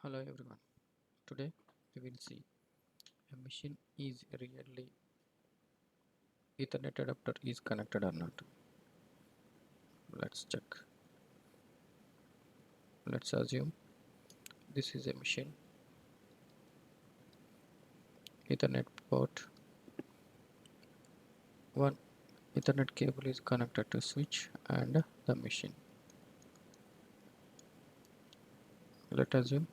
Hello everyone. Today we will see a machine is really Ethernet adapter is connected or not. Let's check. Let's assume this is a machine. Ethernet port 1 Ethernet cable is connected to switch and the machine. Let assume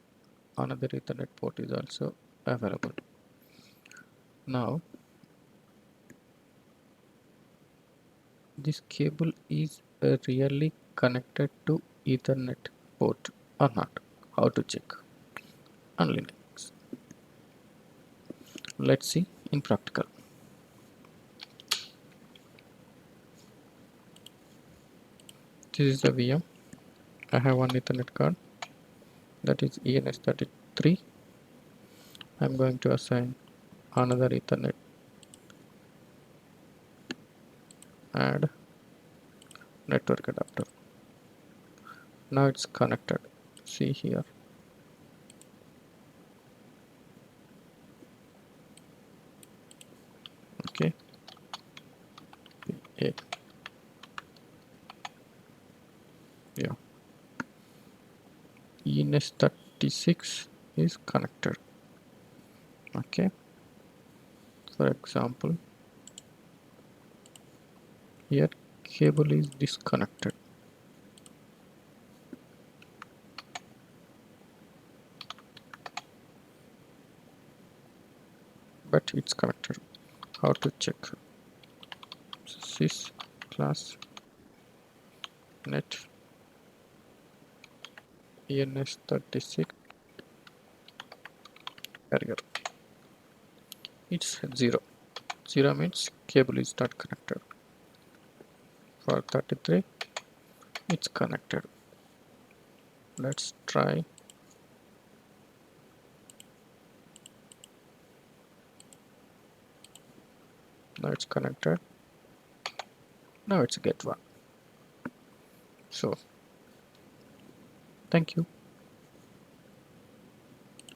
another Ethernet port is also available. Now this cable is really connected to Ethernet port or not. How to check on Linux? Let's see in practical. This is the VM. I have one Ethernet card, that is ENS33. I'm going to assign another Ethernet, add network adapter. Now it's connected. See here. Okay. Yeah. Yeah. ENS36 is connected. Okay. For example, here cable is disconnected, but it's connected. How to check? Sys class net ENS36 carrier. It's 0. 0 means cable is not connected. For 33, it's connected. Let's try. Now it's connected. Now it's get one. So thank you.